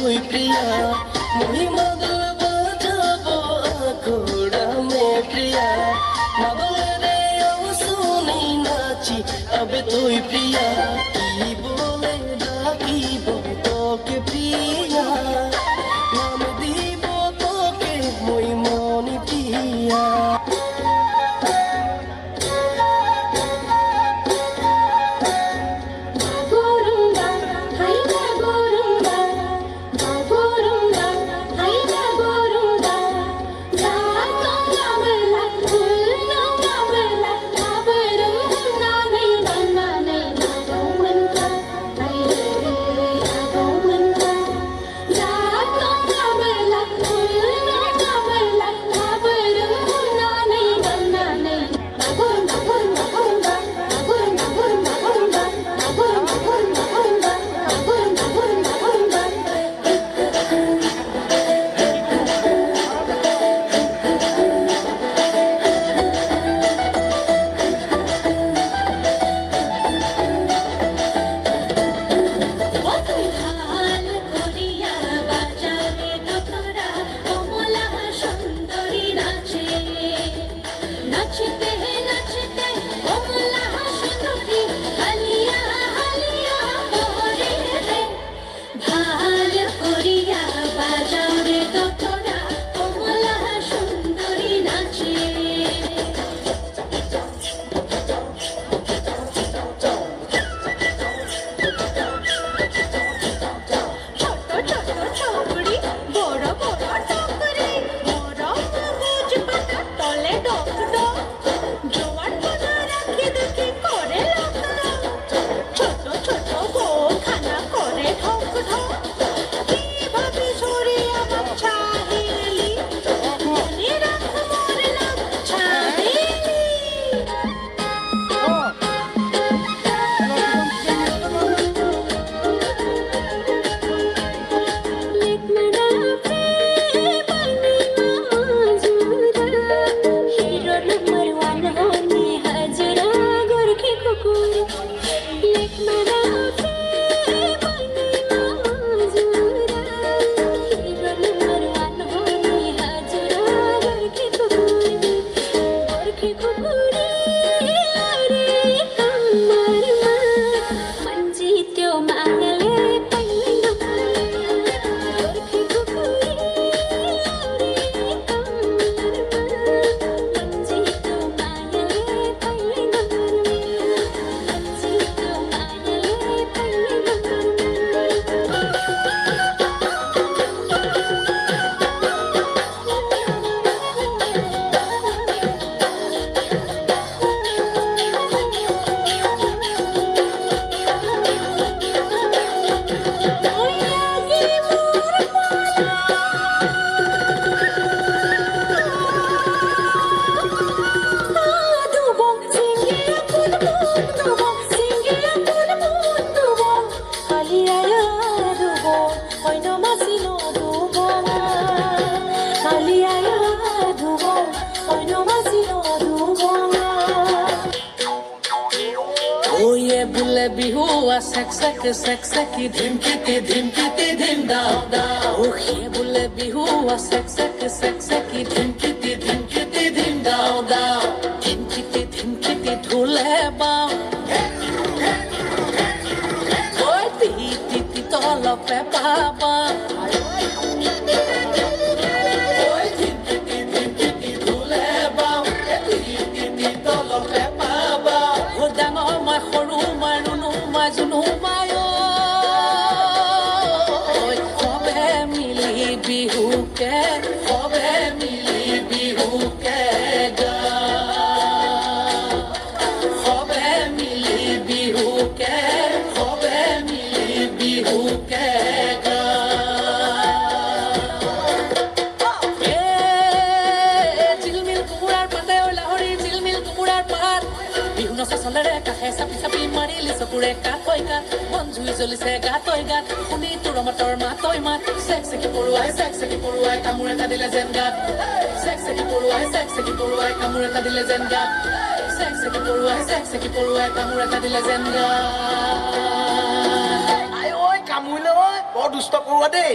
তুই প্রিয়া মহিমা বাজাবো আখড়া মে প্রিয়া না বলে রে শুনি নাচি আবে তুই প্রিয়া কি বলে ডাকিব তোকে প্রিয়া নাম দিব তোকে মই মনি প্রিয়া बिहू सेक सेक धिमकिती धिम दाव दाव ये बोले बिहू सेक सेक धिमकिती धिम दाव दाव धिमकिती ढोले बाव ओए ती तल पे पाबा ओए धिमकिती ढोले बाव ती तल पे पाबा ओ डाঙৰ মই সৰু মই जुनू मायो खबे मिली बिहू के गा खबे मिली बिहू के गा चिलमिल कुकुरार पाते लाहरी चिलमिल कुकुरार पात बिहू नचा चलेरे काষে চাপি মাৰিলি চকুৰে কাকৈ কাত মন জুই জ্বলিছে গাতৈ গাত শুনি তোৰ মাতৰ মাতৈ মাত চেক চেকি পৰুৱাই কামোৰ এটা দিলে যেন গাত চেক চেকি পৰুৱাই কামোৰ এটা দিলে যেন গাত চেক চেকি পৰুৱাই কামোৰ এটা দিলে যেন গাত আই ঐ কামুৰিলে ঐ বৰ দুষ্ট পৰুৱা দেই